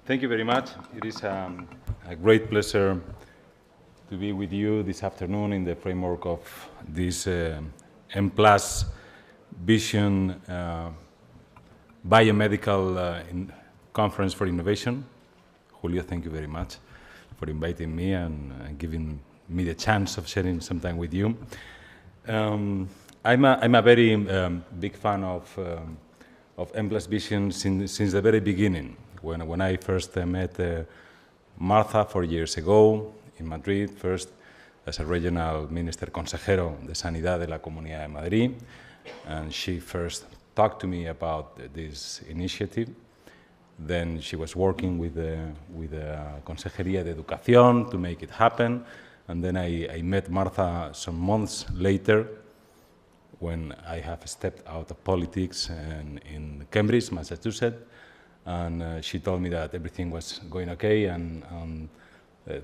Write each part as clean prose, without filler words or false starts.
Thank you very much. It is a great pleasure to be with you this afternoon in the framework of this M+ Vision Biomedical Conference for Innovation. Julio, thank you very much for inviting me and giving me the chance of sharing some time with you. I'm a very big fan of M+ Vision since the very beginning. When I first met Martha 4 years ago in Madrid, first as a regional minister consejero de Sanidad de la Comunidad de Madrid, and she first talked to me about this initiative. Then she was working with the Consejería de Educación to make it happen, and then I met Martha some months later when I have stepped out of politics in Cambridge, Massachusetts. And she told me that everything was going okay, and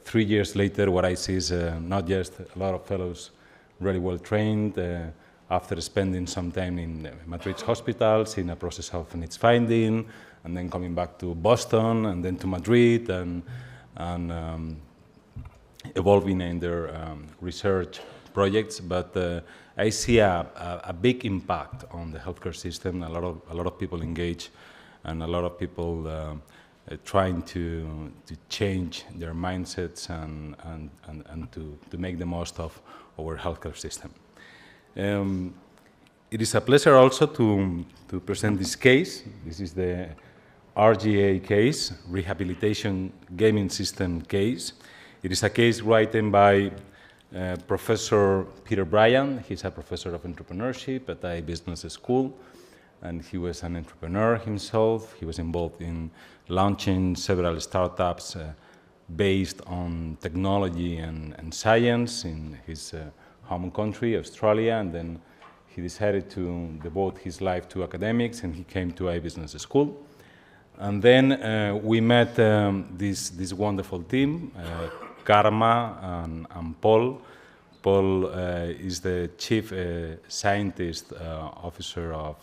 3 years later, what I see is not just a lot of fellows really well trained, after spending some time in Madrid's hospitals, in a process of needs finding, and then coming back to Boston, and then to Madrid, and evolving in their research projects. But I see a big impact on the healthcare system, a lot of people engaged, and a lot of people trying to change their mindsets and to make the most of our healthcare system. It is a pleasure also to present this case. This is the RGA case, Rehabilitation Gaming System case. It is a case written by Professor Peter Bryan. He's a professor of entrepreneurship at a business school, and he was an entrepreneur himself. He was involved in launching several startups based on technology and science in his home country, Australia, and then he decided to devote his life to academics, and he came to a business school. And then we met this wonderful team, Karma and Paul. Paul is the chief scientist officer of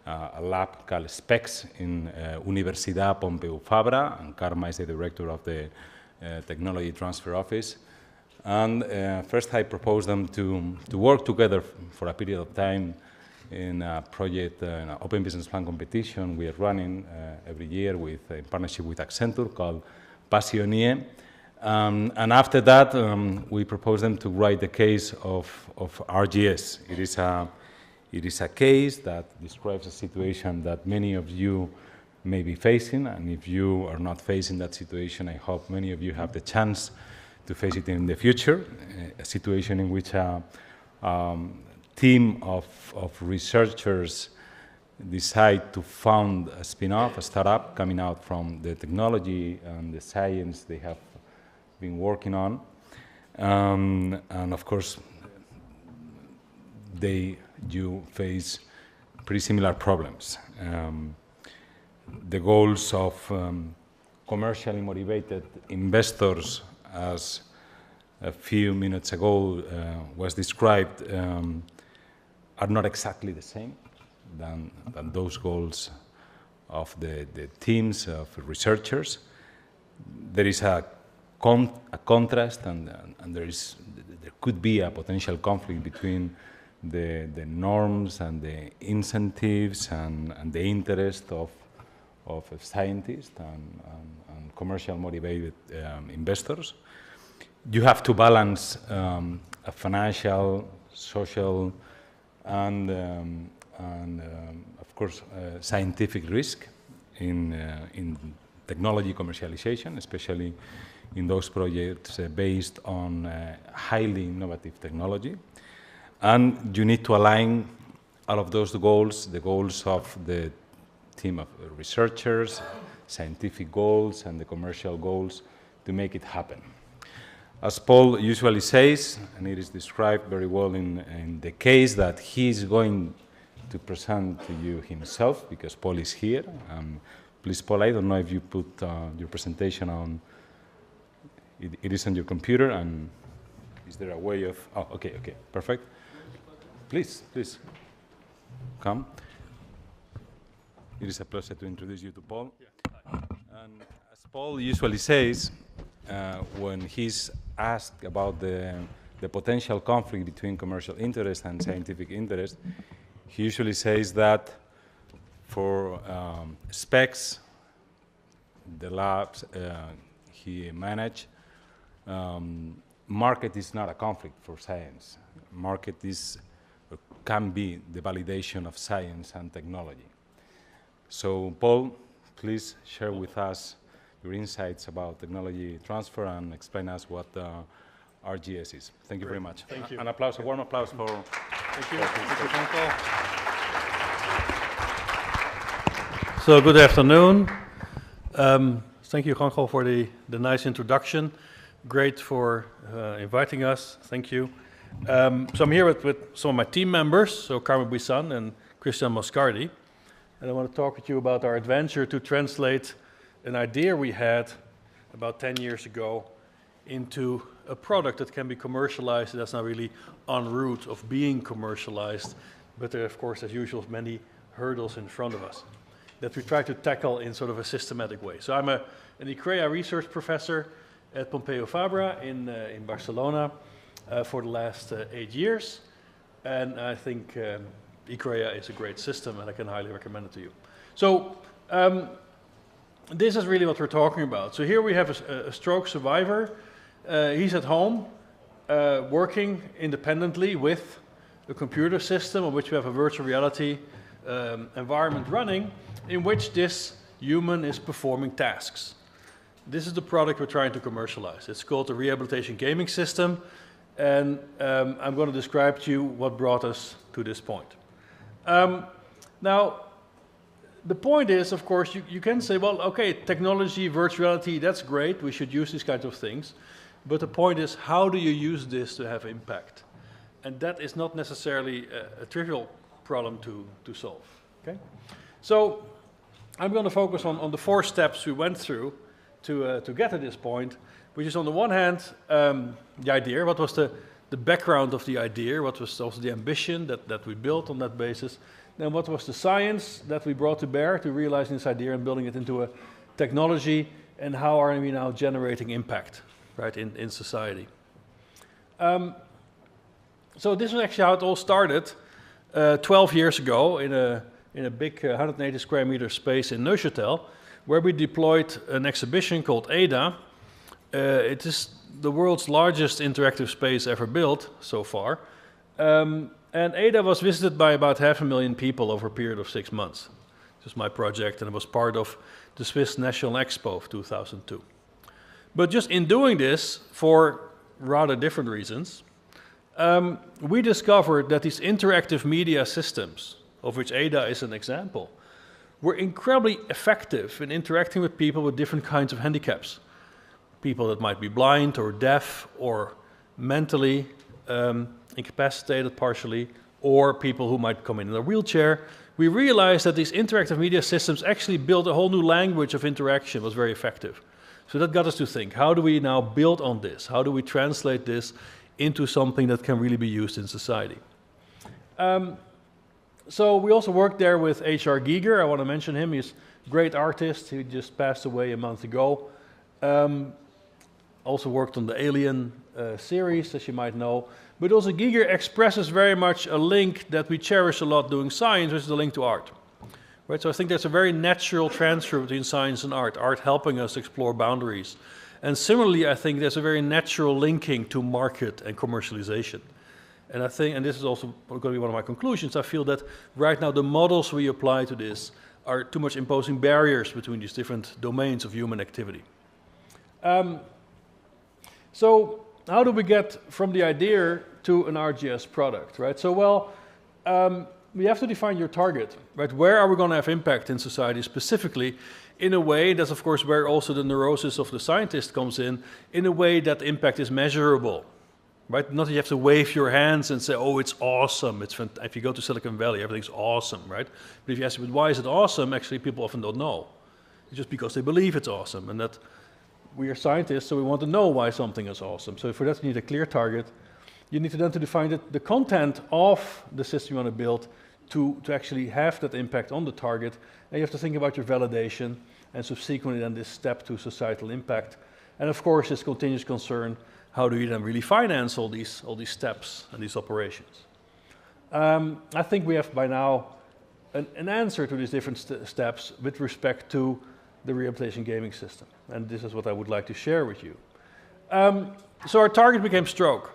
a lab called SPECS in Universidad Pompeu Fabra, and Karma is the director of the Technology Transfer Office. And first I proposed them to work together for a period of time in a project, an open business plan competition we are running every year in partnership with Centro called Passionie. And after that, we proposed them to write the case of RGS. It is a case that describes a situation that many of you may be facing, and if you are not facing that situation, I hope many of you have the chance to face it in the future, a situation in which a team of researchers decide to found a spin-off, a startup coming out from the technology and the science they have been working on. And of course, you face pretty similar problems. The goals of commercially motivated investors, as a few minutes ago was described, are not exactly the same than those goals of the teams of researchers. There is a contrast, and there could be a potential conflict between the norms and the incentives and the interest of scientists and commercial motivated investors. You have to balance a financial, social, and of course scientific risk in technology commercialization, especially in those projects based on highly innovative technology. And you need to align all of those goals, the goals of the team of researchers, scientific goals, and the commercial goals to make it happen. As Paul usually says, and it is described very well in the case, that he is going to present to you himself, because Paul is here. Please, Paul, I don't know if you put your presentation on. It is on your computer, and is there a way of? Oh, okay, perfect. Please, come. It is a pleasure to introduce you to Paul. And as Paul usually says, when he's asked about the potential conflict between commercial interest and scientific interest, he usually says that for specs, the labs he managed, market is not a conflict for science. Market is, can be the validation of science and technology. So Paul, please share with us your insights about technology transfer and explain us what RGS is. Thank you very much. Thank you. An applause, a warm applause for... Thank you. Thank you, Franco. So good afternoon. Thank you, Juanjo, for the nice introduction. Great for inviting us. Thank you. So I'm here with some of my team members, so Carmen Buisson and Christian Moscardi. And I want to talk with you about our adventure to translate an idea we had about 10 years ago into a product that can be commercialized. That's not really en route of being commercialized, but there are, of course, as usual, many hurdles in front of us that we try to tackle in sort of a systematic way. So I'm an ICREA research professor at Pompeu Fabra in Barcelona for the last 8 years. And I think ICREA is a great system and I can highly recommend it to you. So this is really what we're talking about. So here we have a stroke survivor. He's at home working independently with a computer system on which we have a virtual reality environment running in which this human is performing tasks. This is the product we're trying to commercialize. It's called the Rehabilitation Gaming System, and I'm going to describe to you what brought us to this point. Now, the point is, of course, you can say, well, okay, technology, virtuality, that's great. We should use these kinds of things. But the point is, how do you use this to have impact? And that is not necessarily a trivial problem to solve. Okay? So I'm going to focus on the 4 steps we went through to get to this point, which is on the one hand, the idea, what was the background of the idea, what was also the ambition that we built on that basis, then what was the science that we brought to bear to realizing this idea and building it into a technology, and how are we now generating impact, right, in society. So this was actually how it all started 12 years ago in a big 180 square meter space in Neuchâtel, where we deployed an exhibition called ADA. It is the world's largest interactive space ever built so far. And ADA was visited by about 500,000 people over a period of 6 months. This was my project, and it was part of the Swiss National Expo of 2002. But just in doing this, for rather different reasons, we discovered that these interactive media systems, of which ADA is an example, were incredibly effective in interacting with people with different kinds of handicaps. People that might be blind or deaf or mentally incapacitated partially, or people who might come in a wheelchair. We realized that these interactive media systems actually built a whole new language of interaction. It was very effective. So that got us to think, how do we now build on this? How do we translate this into something that can really be used in society? So we also worked there with H.R. Giger. I want to mention him. He's a great artist. He just passed away a month ago. Also worked on the Alien series, as you might know. But also Giger expresses very much a link that we cherish a lot doing science, which is the link to art. Right? So I think there's a very natural transfer between science and art helping us explore boundaries. And similarly, I think there's a very natural linking to market and commercialization. And I think, and this is also going to be one of my conclusions, I feel that right now the models we apply to this are too much imposing barriers between these different domains of human activity. So how do we get from the idea to an RGS product, right? So, well, we have to define your target, right? Where are we going to have impact in society specifically in a way, that's of course where also the neurosis of the scientist comes in a way that impact is measurable, right? Not that you have to wave your hands and say, oh, it's awesome. It's if you go to Silicon Valley, everything's awesome, right? But if you ask them, why is it awesome? Actually, people often don't know. It's just because they believe it's awesome, and that we are scientists, so we want to know why something is awesome. So for that, you need a clear target. You need to then to define the content of the system you want to build to actually have that impact on the target. And you have to think about your validation and subsequently then this step to societal impact. And of course, this continuous concern, how do you then really finance all these steps and these operations? I think we have by now an answer to these different steps with respect to the rehabilitation gaming system. And this is what I would like to share with you. So our target became stroke.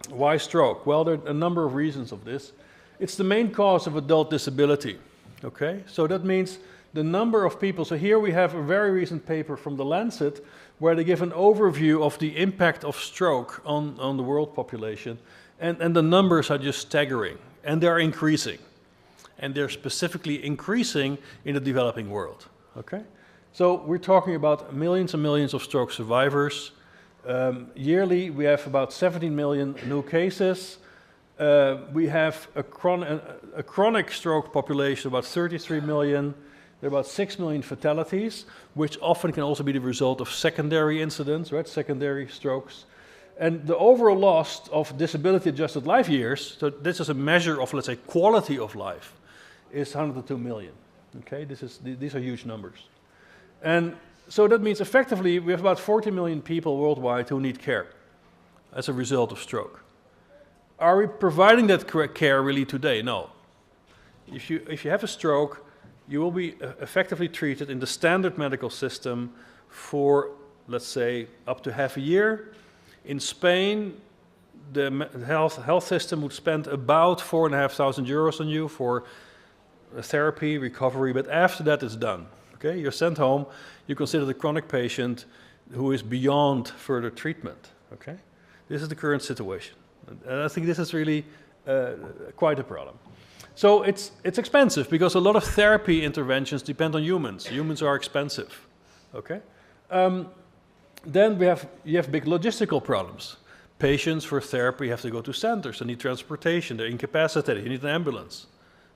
Why stroke? Well, there are a number of reasons of this. It's the main cause of adult disability. Okay, so that means the number of people. So here we have a very recent paper from The Lancet where they give an overview of the impact of stroke on the world population. And the numbers are just staggering. And they're increasing. And they're specifically increasing in the developing world. Okay, so we're talking about millions and millions of stroke survivors. Yearly, we have about 17 million new cases. We have a chronic stroke population, about 33 million. There are about 6 million fatalities, which often can also be the result of secondary incidents, right? Secondary strokes. And the overall loss of disability-adjusted life years, so this is a measure of, let's say, quality of life, is 102 million. Okay, these are huge numbers. And so that means effectively we have about 40 million people worldwide who need care as a result of stroke. Are we providing that care really today? No. If you have a stroke, you will be effectively treated in the standard medical system for, let's say, up to half a year. In Spain, the health system would spend about 4,500 euros on you for therapy, recovery, but after that it's done. Okay, you're sent home, you consider the chronic patient who is beyond further treatment. Okay, this is the current situation. And I think this is really quite a problem. So it's expensive because a lot of therapy interventions depend on humans. Humans are expensive. Okay, then you have big logistical problems. Patients for therapy have to go to centers, they need transportation, they're incapacitated, you need an ambulance.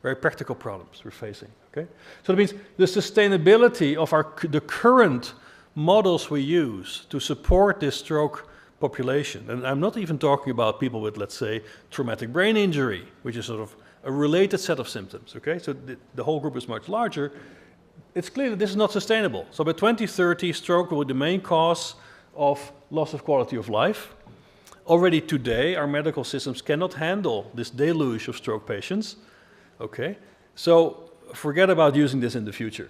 Very practical problems we're facing. Okay, so that means the sustainability of the current models we use to support this stroke population, and I'm not even talking about people with, let's say, traumatic brain injury, which is sort of a related set of symptoms. Okay, so the whole group is much larger. It's clear that this is not sustainable. So by 2030, stroke will be the main cause of loss of quality of life. Already today, our medical systems cannot handle this deluge of stroke patients. Okay, so forget about using this in the future.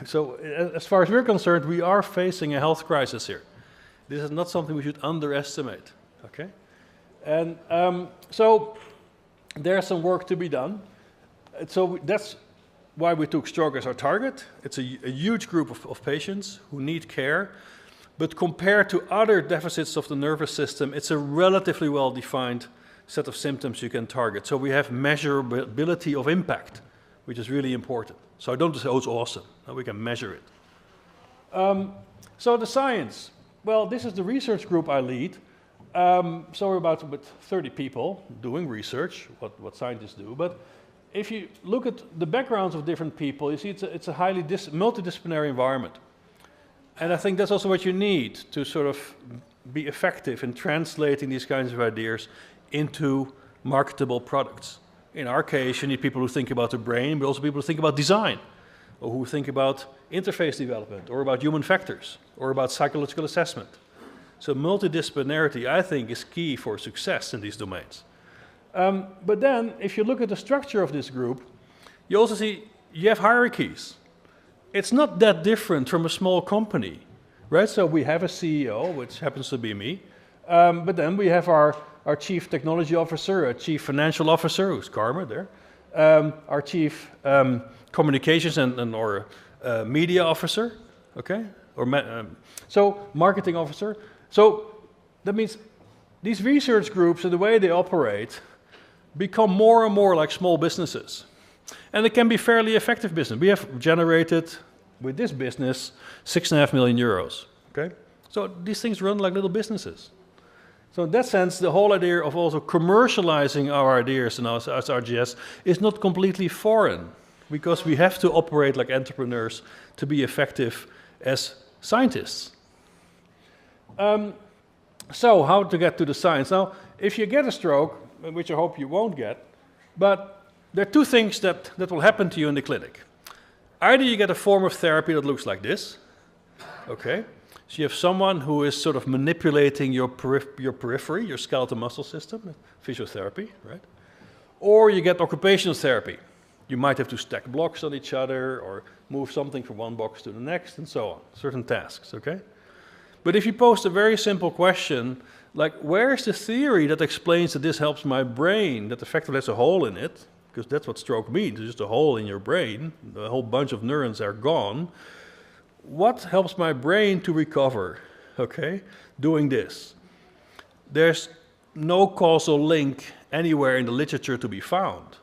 So as far as we're concerned, we are facing a health crisis here. This is not something we should underestimate. Okay, and so there's some work to be done. So that's why we took stroke as our target. It's a huge group of patients who need care, but compared to other deficits of the nervous system, it's a relatively well-defined set of symptoms you can target. So we have measurability of impact, which is really important. So I don't say, oh, it's awesome. No, we can measure it. So the science. Well, this is the research group I lead. So we're about with 30 people doing research, what scientists do. But if you look at the backgrounds of different people, you see it's a highly multidisciplinary environment. And I think that's also what you need to sort of be effective in translating these kinds of ideas into marketable products. In our case, you need people who think about the brain, but also people who think about design, or who think about interface development, or about human factors, or about psychological assessment. So multidisciplinarity, I think, is key for success in these domains. But then, if you look at the structure of this group, you also see you have hierarchies. It's not that different from a small company, right? So we have a CEO, which happens to be me, but then we have our chief technology officer, our chief financial officer, who's Karma there, our chief communications or media officer, okay, so marketing officer. So that means these research groups and the way they operate become more and more like small businesses. And it can be fairly effective business. We have generated, with this business, 6.5 million euros. Okay? So these things run like little businesses. So in that sense, the whole idea of also commercializing our ideas and as RGS is not completely foreign, because we have to operate like entrepreneurs to be effective as scientists. So how to get to the science? Now, if you get a stroke, which I hope you won't get, but there are two things that will happen to you in the clinic. Either you get a form of therapy that looks like this, okay? So you have someone who is sort of manipulating your periphery, your skeletal muscle system, physiotherapy, right? Or you get occupational therapy. You might have to stack blocks on each other or move something from one box to the next and so on, certain tasks, okay? But if you pose a very simple question, like where's the theory that explains that this helps my brain, that effectively has a hole in it, because that's what stroke means, it's just a hole in your brain, a whole bunch of neurons are gone. What helps my brain to recover, okay, doing this? There's no causal link anywhere in the literature to be found,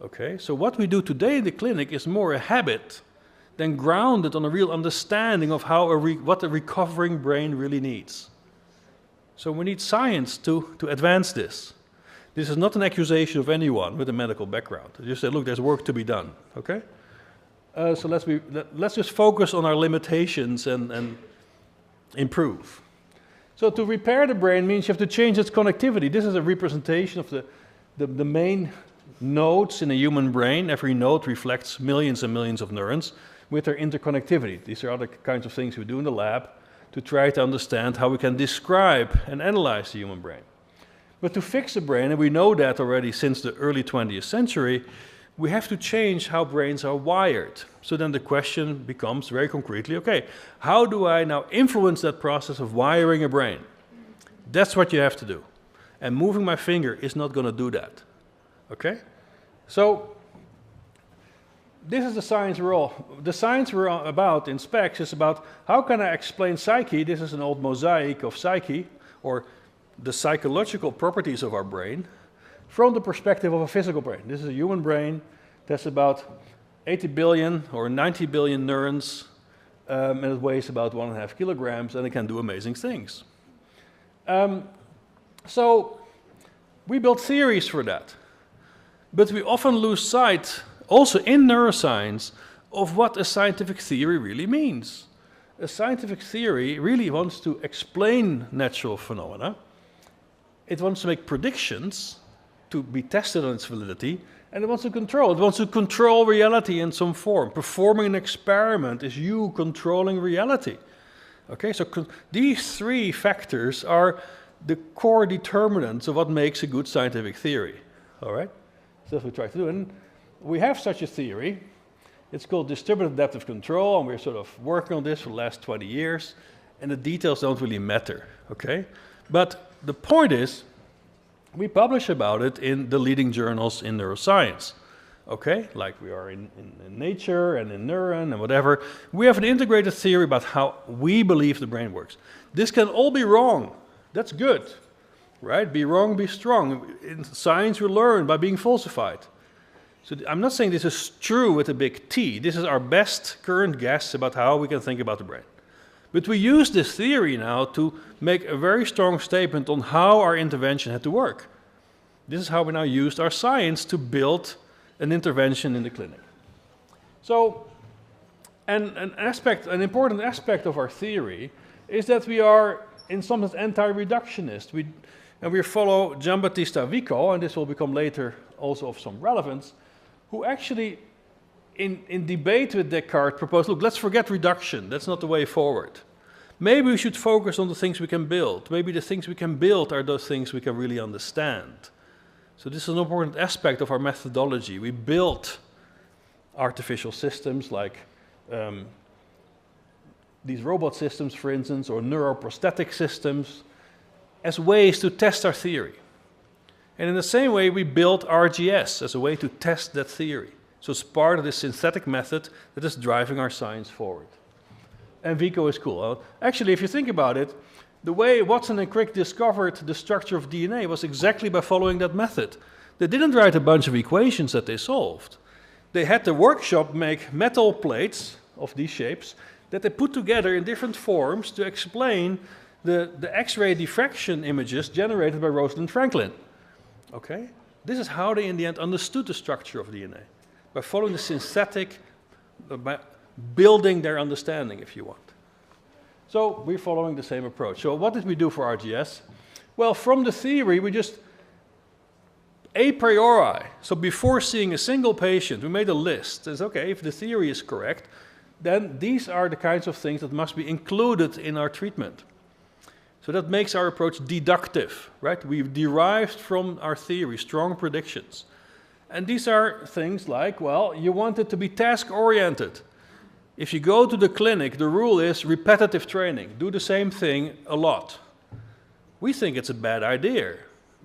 okay? So what we do today in the clinic is more a habit than grounded on a real understanding of how what a recovering brain really needs. So we need science to advance this. This is not an accusation of anyone with a medical background. I just say, look, there's work to be done, okay? So let's just focus on our limitations and improve. So to repair the brain means you have to change its connectivity. This is a representation of the main nodes in a human brain. Every node reflects millions and millions of neurons with their interconnectivity. These are other kinds of things we do in the lab to try to understand how we can describe and analyze the human brain. But to fix the brain, and we know that already since the early 20th century, we have to change how brains are wired. So then the question becomes very concretely, okay, how do I now influence that process of wiring a brain? That's what you have to do. And moving my finger is not going to do that, okay? So this is the science we're about in specs is about how can I explain psyche. This is an old mosaic of psyche, or the psychological properties of our brain, from the perspective of a physical brain. This is a human brain that's about 80 billion or 90 billion neurons, and it weighs about 1.5 kilograms, and it can do amazing things. So we built theories for that, but we often lose sight, also in neuroscience, of what a scientific theory really means. A scientific theory really wants to explain natural phenomena. It wants to make predictions to be tested on its validity, and it wants to control. It wants to control reality in some form. Performing an experiment is you controlling reality. Okay, so these three factors are the core determinants of what makes a good scientific theory. All right, so that's what we try to do. And we have such a theory. It's called distributed adaptive control, and we're sort of working on this for the last 20 years, and the details don't really matter, okay? But the point is, we publish about it in the leading journals in neuroscience, okay? Like we are in Nature and in Neuron and whatever. We have an integrated theory about how we believe the brain works. This can all be wrong. That's good, right? Be wrong, be strong. In science, we learn by being falsified. So I'm not saying this is true with a big T. This is our best current guess about how we can think about the brain. But we use this theory now to make a very strong statement on how our intervention had to work. This is how we now used our science to build an intervention in the clinic. So an important aspect of our theory is that we are in some sense anti-reductionist. We follow Giambattista Vico, and this will become later also of some relevance, who actually, in debate with Descartes, proposed, look, let's forget reduction. That's not the way forward. Maybe we should focus on the things we can build. Maybe the things we can build are those things we can really understand. So this is an important aspect of our methodology. We built artificial systems like these robot systems, for instance, or neuroprosthetic systems, as ways to test our theory. And in the same way, we built RGS as a way to test that theory. So it's part of this synthetic method that is driving our science forward. And Vico is cool. Actually, if you think about it, the way Watson and Crick discovered the structure of DNA was exactly by following that method. They didn't write a bunch of equations that they solved. They had the workshop make metal plates of these shapes that they put together in different forms to explain the X-ray diffraction images generated by Rosalind Franklin. Okay? This is how they in the end understood the structure of DNA, by following the synthetic, by building their understanding, if you want. So we're following the same approach. So what did we do for RGS? Well, from the theory, we just a priori, so before seeing a single patient, we made a list. It's okay, if the theory is correct, then these are the kinds of things that must be included in our treatment. So that makes our approach deductive, right? We've derived from our theory strong predictions. And these are things like, well, you want it to be task-oriented. If you go to the clinic, the rule is repetitive training. Do the same thing a lot. We think it's a bad idea.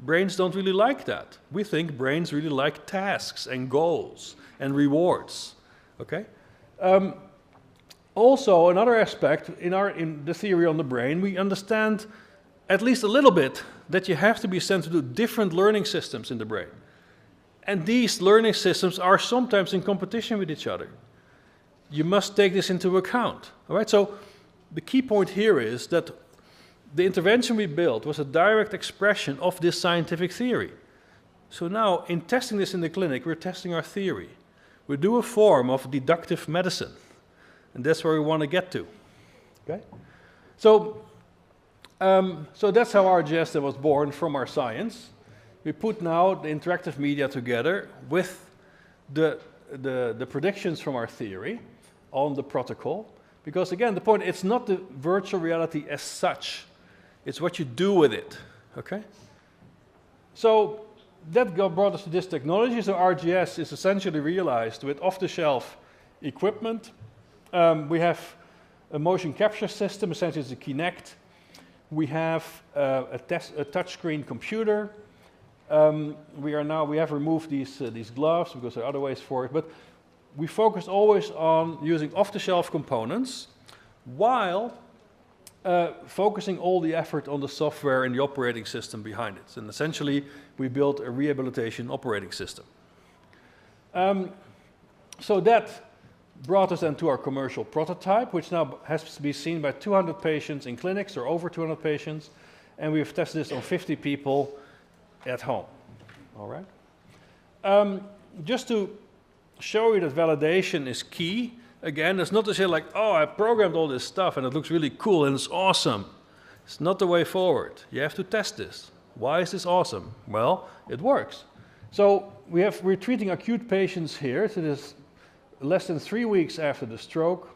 Brains don't really like that. We think brains really like tasks and goals and rewards, okay? Also, another aspect in the theory on the brain, we understand at least a little bit that you have to be sensitive to different learning systems in the brain. And these learning systems are sometimes in competition with each other. You must take this into account, all right? So the key point here is that the intervention we built was a direct expression of this scientific theory. So now, in testing this in the clinic, we're testing our theory. We do a form of deductive medicine, and that's where we want to get to, okay? So that's how RGS was born from our science. We put now the interactive media together with the predictions from our theory on the protocol. Because again, the point, it's not the virtual reality as such. It's what you do with it, okay? So that brought us to this technology. So RGS is essentially realized with off-the-shelf equipment. We have a motion capture system, essentially it's a Kinect. We have a touchscreen computer. We have removed these gloves because there are other ways for it, but we focus always on using off-the-shelf components while focusing all the effort on the software and the operating system behind it. And essentially, we built a rehabilitation operating system. So that brought us then to our commercial prototype, which now has to be seen by 200 patients in clinics or over 200 patients, and we've tested this on 50 people at home, all right? Just to show you that validation is key, again, it's not to say like, oh, I programmed all this stuff and it looks really cool and it's awesome. It's not the way forward. You have to test this. Why is this awesome? Well, it works. So we're treating acute patients here, so this less than 3 weeks after the stroke.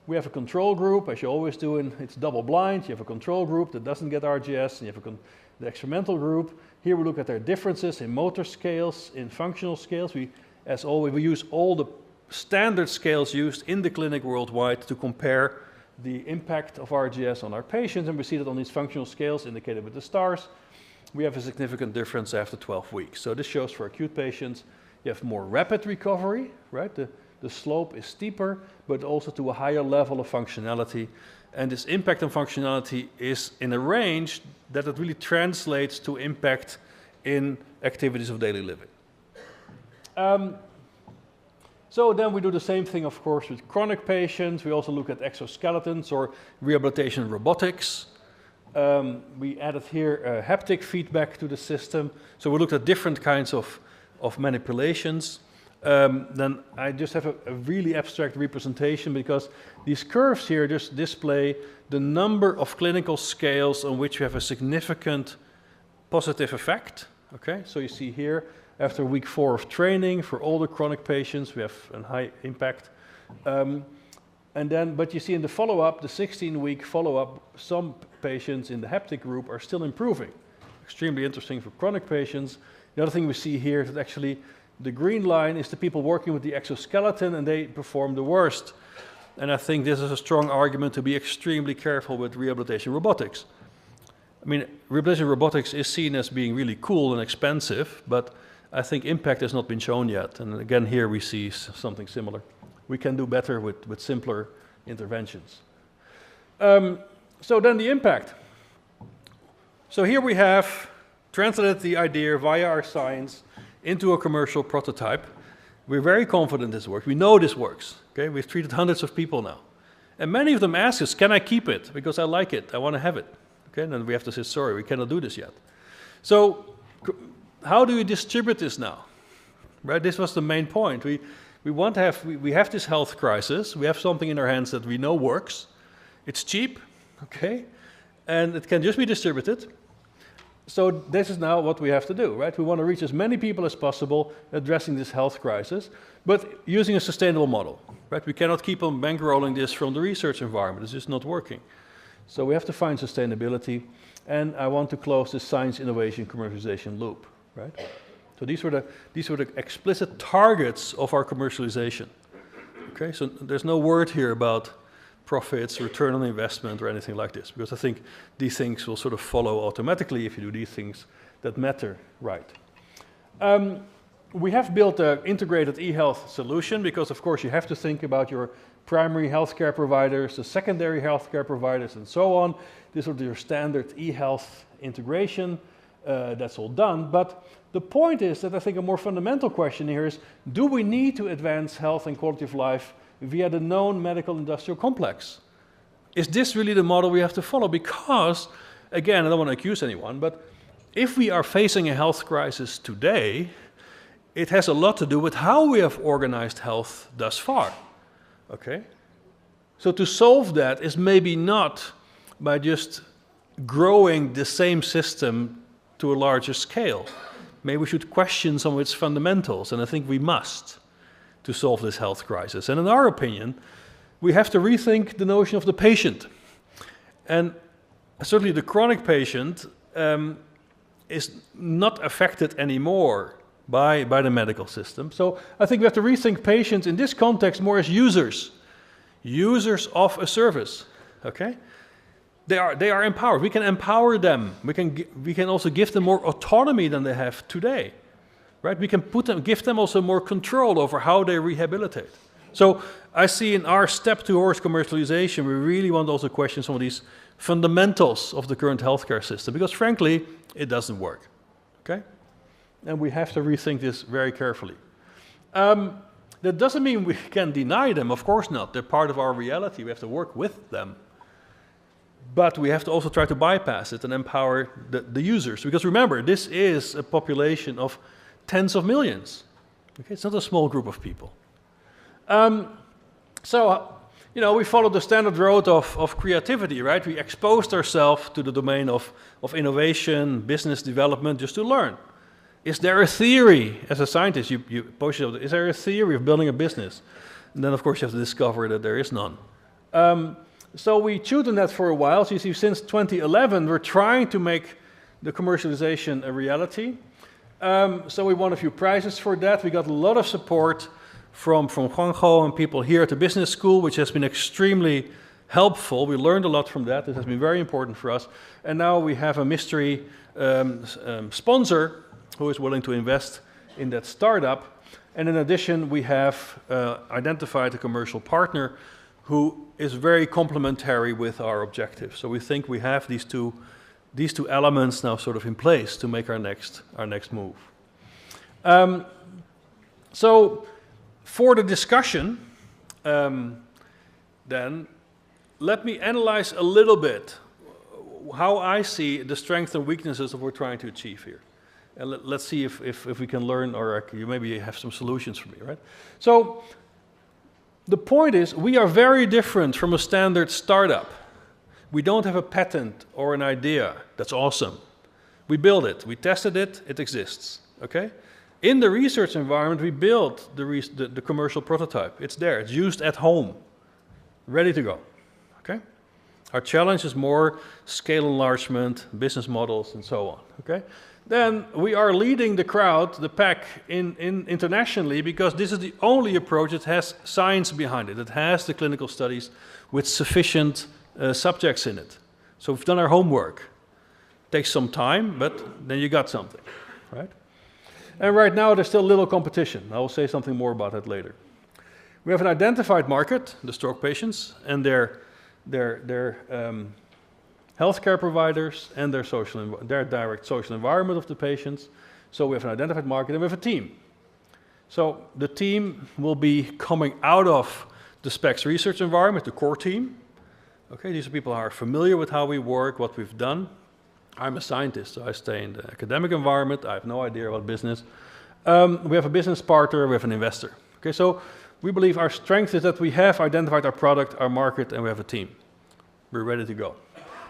We have a control group, as you always do, it's double blind. You have a control group that doesn't get RGS, and you have the experimental group. Here we look at their differences in motor scales, in functional scales. As always, we use all the standard scales used in the clinic worldwide to compare the impact of RGS on our patients, and we see that on these functional scales indicated with the stars, we have a significant difference after 12 weeks. So this shows for acute patients, you have more rapid recovery, right? The slope is steeper, but also to a higher level of functionality. And this impact on functionality is in a range that it really translates to impact in activities of daily living. So then we do the same thing, of course, with chronic patients. We also look at exoskeletons or rehabilitation robotics. We added here haptic feedback to the system. So we looked at different kinds of manipulations. Then I just have a really abstract representation because these curves here just display the number of clinical scales on which we have a significant positive effect. Okay, so you see here, after week 4 of training for all the chronic patients, we have a high impact. But you see in the follow-up, the 16-week follow-up, some patients in the haptic group are still improving. Extremely interesting for chronic patients. The other thing we see here is that actually the green line is the people working with the exoskeleton, and they perform the worst. And I think this is a strong argument to be extremely careful with rehabilitation robotics. I mean, rehabilitation robotics is seen as being really cool and expensive, but I think impact has not been shown yet. And again, here we see something similar. We can do better with simpler interventions. So then the impact. So here we have translated the idea via our science into a commercial prototype. We're very confident this works. We know this works. Okay? We've treated hundreds of people now. And many of them ask us, can I keep it? Because I like it. I want to have it. Okay? And then we have to say, sorry, we cannot do this yet. So how do we distribute this now? Right? This was the main point. We have this health crisis. We have something in our hands that we know works. It's cheap, okay? And it can just be distributed. So this is now what we have to do, right? We want to reach as many people as possible addressing this health crisis, but using a sustainable model, right? We cannot keep on bankrolling this from the research environment. It's just not working. So we have to find sustainability, and I want to close this science, innovation, commercialization loop, right? So these were the explicit targets of our commercialization. Okay, so there's no word here about profits, return on investment, or anything like this, because I think these things will sort of follow automatically if you do these things that matter right. We have built an integrated e-health solution because, of course, you have to think about your primary healthcare providers, the secondary healthcare providers, and so on. This is your standard e-health integration. That's all done. But the point is that I think a more fundamental question here is, do we need to advance health and quality of life via the known medical industrial complex? Is this really the model we have to follow? Because, again, I don't want to accuse anyone, but if we are facing a health crisis today, it has a lot to do with how we have organized health thus far. Okay? So to solve that is maybe not by just growing the same system to a larger scale. Maybe we should question some of its fundamentals, and I think we must, to solve this health crisis. And in our opinion, we have to rethink the notion of the patient. And certainly the chronic patient is not affected anymore by the medical system. So I think we have to rethink patients in this context more as users of a service, okay? They are empowered. We can empower them. We can also give them more autonomy than they have today, right? We can give them also more control over how they rehabilitate. So I see in our step towards commercialization, we really want to also question some of these fundamentals of the current healthcare system, because frankly, it doesn't work, okay? And we have to rethink this very carefully. That doesn't mean we can deny them, of course not. They're part of our reality. We have to work with them. But we have to also try to bypass it and empower the users. Because remember, this is a population of tens of millions. Okay? It's not a small group of people. We followed the standard road of creativity, right? We exposed ourselves to the domain of innovation, business development, just to learn. Is there a theory, as a scientist, you post yourself, is there a theory of building a business? And then, of course, you have to discover that there is none. So we chewed on that for a while. So you see, since 2011, we're trying to make the commercialization a reality. So we won a few prizes for that. We got a lot of support from Juan José and people here at the business school, which has been extremely helpful. We learned a lot from that. It has been very important for us. And now we have a mystery sponsor who is willing to invest in that startup. And in addition, we have identified a commercial partner who is very complementary with our objectives. So we think we have these two elements now sort of in place to make our next move. So for the discussion, then let me analyze a little bit how I see the strengths and weaknesses of what we're trying to achieve here. And let's see if we can learn, or you maybe have some solutions for me, right? So the point is, we are very different from a standard startup. We don't have a patent or an idea. That's awesome. We build it, we tested it, it exists, okay? In the research environment, we built the commercial prototype. It's there, it's used at home, ready to go, okay? Our challenge is more scale enlargement, business models, and so on, okay? Then we are leading the crowd, the pack, internationally, because this is the only approach that has science behind it. It has the clinical studies with sufficient subjects in it. So we've done our homework. Takes some time, but then you got something, right? And right now there's still little competition. I will say something more about that later. We have an identified market, the stroke patients, and their healthcare providers and their direct social environment of the patients. So we have an identified market and we have a team. So the team will be coming out of the SPECS research environment, the core team. Okay, these are people who are familiar with how we work, what we've done. I'm a scientist, so I stay in the academic environment. I have no idea about business. We have a business partner, we have an investor. Okay, so we believe our strength is that we have identified our product, our market, and we have a team. We're ready to go.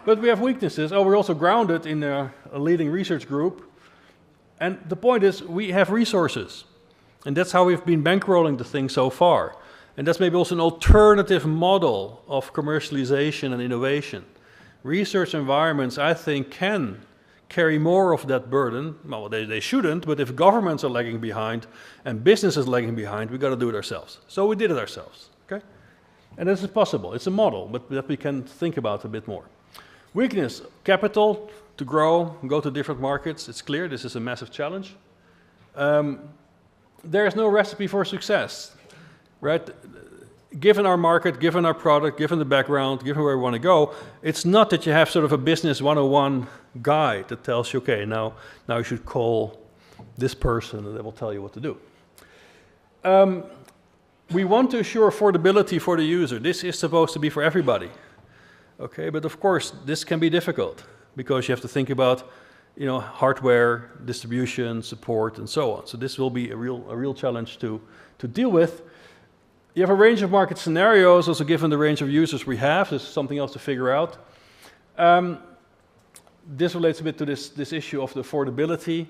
But we have weaknesses. Oh, we're also grounded in a leading research group. And the point is, we have resources. And that's how we've been bankrolling the thing so far. And that's maybe also an alternative model of commercialization and innovation. Research environments, I think, can carry more of that burden. Well, they shouldn't, but if governments are lagging behind and business is lagging behind, we've got to do it ourselves. So we did it ourselves, okay? And this is possible. It's a model, but that we can think about a bit more. Weakness, capital to grow, go to different markets. It's clear this is a massive challenge. There is no recipe for success, right? Given our market, given our product, given the background, given where we want to go, it's not that you have sort of a business 101 guide that tells you, okay, now you should call this person and they will tell you what to do. We want to assure affordability for the user. This is supposed to be for everybody. Okay, but of course, this can be difficult because you have to think about, you know, hardware, distribution, support, and so on. So this will be a real challenge to deal with. You have a range of market scenarios, also given the range of users we have. This is something else to figure out. This relates a bit to this issue of the affordability.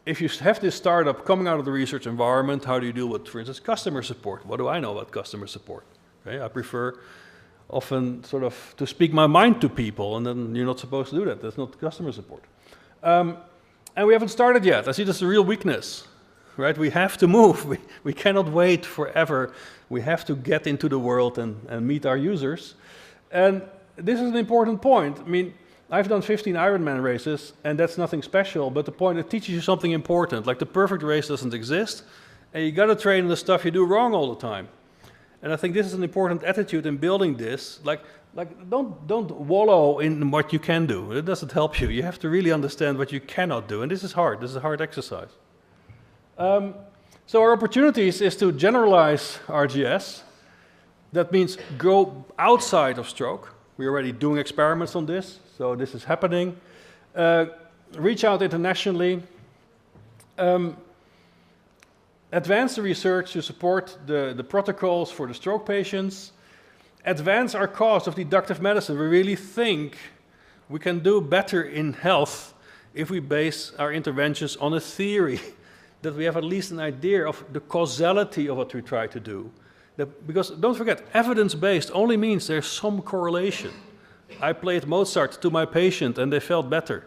If you have this startup coming out of the research environment, how do you deal with, for instance, customer support? What do I know about customer support? Okay, I prefer often sort of to speak my mind to people, and then you're not supposed to do that. That's not customer support. And we haven't started yet. I see this as a real weakness, right? We have to move. We cannot wait forever. We have to get into the world and meet our users. And this is an important point. I mean, I've done 15 Ironman races, and that's nothing special, but the point, it teaches you something important. Like the perfect race doesn't exist, and you got to train the stuff you do wrong all the time. And I think this is an important attitude in building this. Like don't wallow in what you can do. It doesn't help you. You have to really understand what you cannot do, and this is hard. This is a hard exercise. So our opportunities is to generalize RGS. That means go outside of stroke. We're already doing experiments on this, so this is happening. Reach out internationally. Advance the research to support the protocols for the stroke patients. Advance our cause of deductive medicine. We really think we can do better in health if we base our interventions on a theory, that we have at least an idea of the causality of what we try to do. Because don't forget, evidence-based only means there's some correlation. I played Mozart to my patient and they felt better.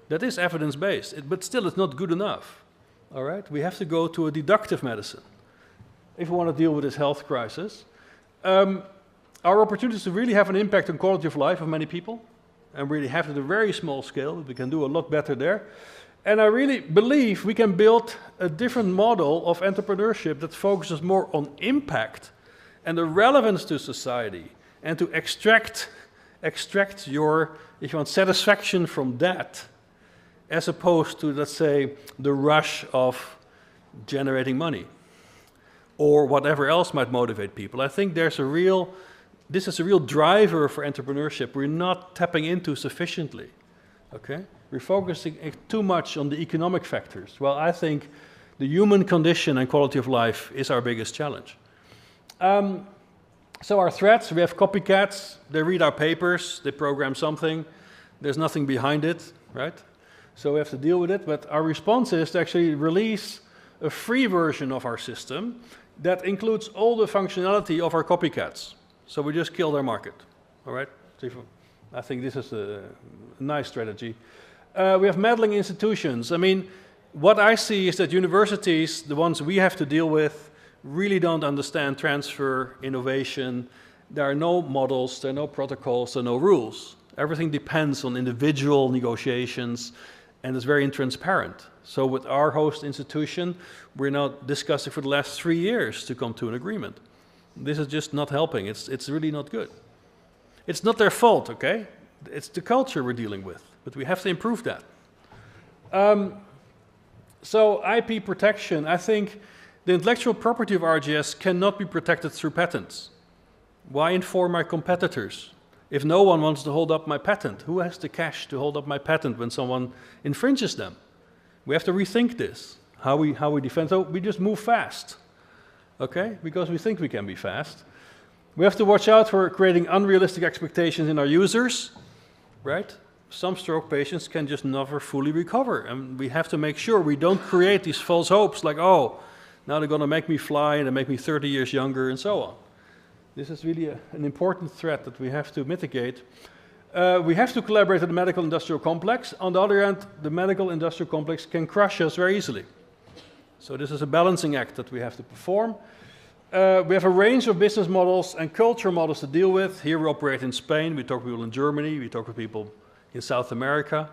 That is evidence-based, but still it's not good enough. All right, we have to go to a deductive medicine if we want to deal with this health crisis. Our opportunities to really have an impact on quality of life of many people, and really have it at a very small scale. We can do a lot better there. And I really believe we can build a different model of entrepreneurship that focuses more on impact and the relevance to society, and to extract your, if you want, satisfaction from that, as opposed to, let's say, the rush of generating money or whatever else might motivate people. I think this is a real driver for entrepreneurship we're not tapping into sufficiently, okay? We're focusing too much on the economic factors. Well, I think the human condition and quality of life is our biggest challenge. So our threats, we have copycats, they read our papers, they program something, there's nothing behind it, right? So we have to deal with it, but our response is to actually release a free version of our system that includes all the functionality of our copycats. So we just kill their market, all right? I think this is a nice strategy. We have meddling institutions. I mean, what I see is that universities, the ones we have to deal with, really don't understand transfer, innovation. There are no models, there are no protocols, there are no rules. Everything depends on individual negotiations, and it's very intransparent. So with our host institution, we're now discussing for the last 3 years to come to an agreement. This is just not helping. It's really not good. It's not their fault, okay? It's the culture we're dealing with, but we have to improve that. So IP protection, I think the intellectual property of RGS cannot be protected through patents. Why inform my competitors? If no one wants to hold up my patent, who has the cash to hold up my patent when someone infringes them? We have to rethink this, how we defend. So we just move fast, okay? Because we think we can be fast. We have to watch out for creating unrealistic expectations in our users. right? Some stroke patients can just never fully recover. And we have to make sure we don't create these false hopes like, oh, now they're going to make me fly and they make me 30 years younger and so on. This is really an important threat that we have to mitigate. We have to collaborate with the medical industrial complex. On the other hand, the medical industrial complex can crush us very easily. So this is a balancing act that we have to perform. We have a range of business models and culture models to deal with. Here we operate in Spain, we talk to people in Germany, we talk to people in South America,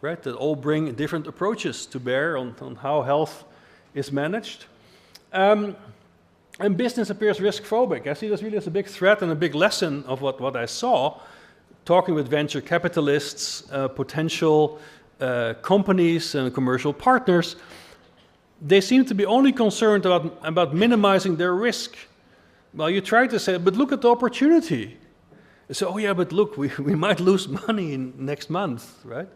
right? That all bring different approaches to bear on how health is managed. And business appears risk-phobic. I see this really as a big threat and a big lesson of what I saw, talking with venture capitalists, potential companies and commercial partners. They seem to be only concerned about minimizing their risk. Well, you try to say, but look at the opportunity. So, oh yeah, but look, we might lose money next month, right?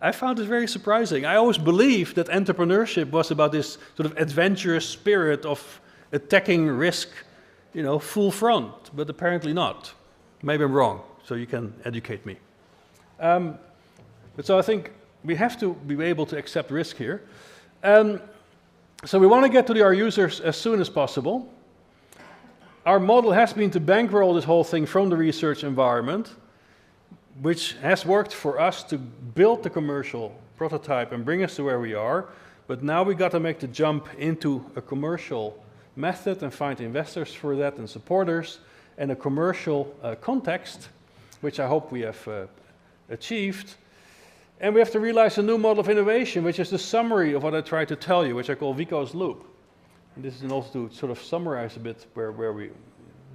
I found this very surprising. I always believed that entrepreneurship was about this sort of adventurous spirit of attacking risk, you know, full front, but apparently not. Maybe I'm wrong, so you can educate me. But so I think we have to be able to accept risk here. So we want to get to our users as soon as possible. Our model has been to bankroll this whole thing from the research environment, which has worked for us to build the commercial prototype and bring us to where we are. But now we got to make the jump into a commercial method and find investors for that and supporters and a commercial context, which I hope we have achieved. And we have to realize a new model of innovation, which is the summary of what I tried to tell you, which I call Vico's loop. And this is also to sort of summarize a bit where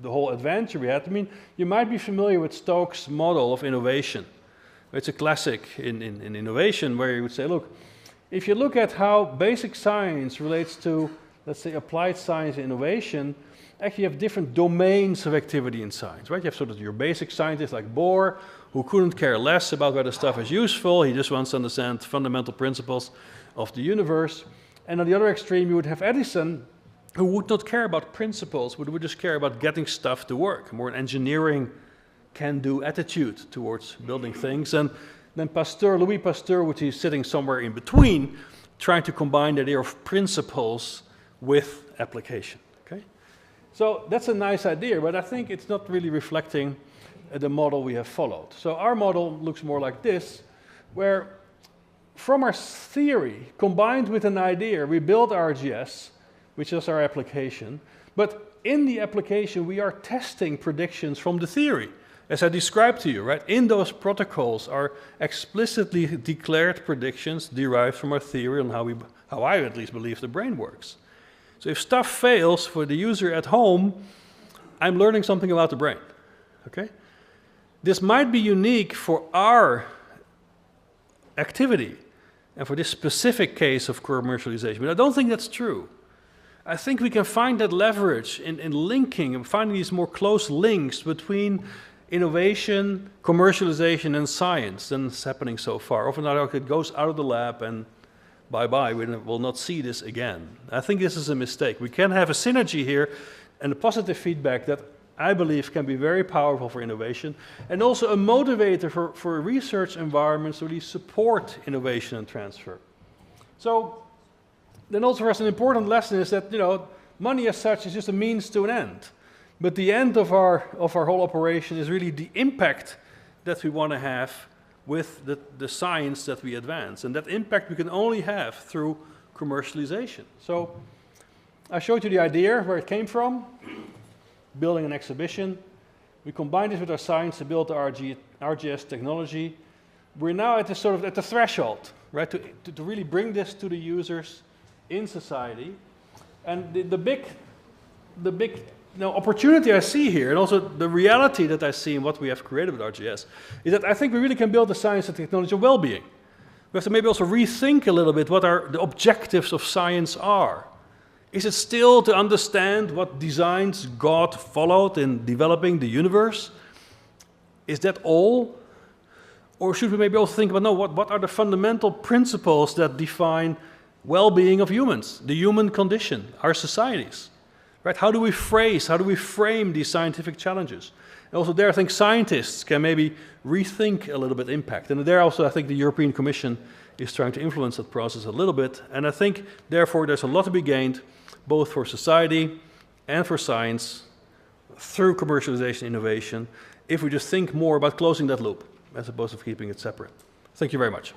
the whole adventure we had. I mean, you might be familiar with Stokes' model of innovation. It's a classic in innovation where you would say, look, if you look at how basic science relates to, let's say, applied science and innovation, actually you have different domains of activity in science, right? You have sort of your basic scientists like Bohr, who couldn't care less about whether stuff is useful. He just wants to understand fundamental principles of the universe. And on the other extreme, you would have Edison, who would not care about principles, but would just care about getting stuff to work, more an engineering can-do attitude towards building things. And then Pasteur, Louis Pasteur, which is sitting somewhere in between, trying to combine the idea of principles with application. Okay? So that's a nice idea, but I think it's not really reflecting the model we have followed. So our model looks more like this, where from our theory, combined with an idea, we build RGS, which is our application, but in the application we are testing predictions from the theory, as I described to you, right? In those protocols are explicitly declared predictions derived from our theory on how I at least believe the brain works. So if stuff fails for the user at home, I'm learning something about the brain, okay? This might be unique for our activity and for this specific case of commercialization, but I don't think that's true. I think we can find that leverage in linking and finding these more close links between innovation, commercialization, and science than is happening so far. Often it goes out of the lab and bye-bye, we will not see this again. I think this is a mistake. We can have a synergy here and a positive feedback that I believe can be very powerful for innovation and also a motivator for research environments to really support innovation and transfer. So then also for us an important lesson is that, you know, money as such is just a means to an end. But the end of our whole operation is really the impact that we want to have with the science that we advance. And that impact we can only have through commercialization. So I showed you the idea, where it came from, building an exhibition. We combined this with our science to build the RGS technology. We're now at the sort of at the threshold, right, to really bring this to the users in society. And the big opportunity I see here, and also the reality that I see in what we have created with RGS, is that I think we really can build the science and technology of well-being. We have to maybe also rethink a little bit what the objectives of science are. Is it still to understand what designs God followed in developing the universe? Is that all? Or should we maybe also think about, no, what are the fundamental principles that define well-being of humans, the human condition, our societies? Right? How do we frame these scientific challenges? And also there, I think scientists can maybe rethink a little bit impact. And there also, I think the European Commission is trying to influence that process a little bit. And I think, therefore, there's a lot to be gained, both for society and for science, through commercialization innovation, if we just think more about closing that loop, as opposed to keeping it separate. Thank you very much.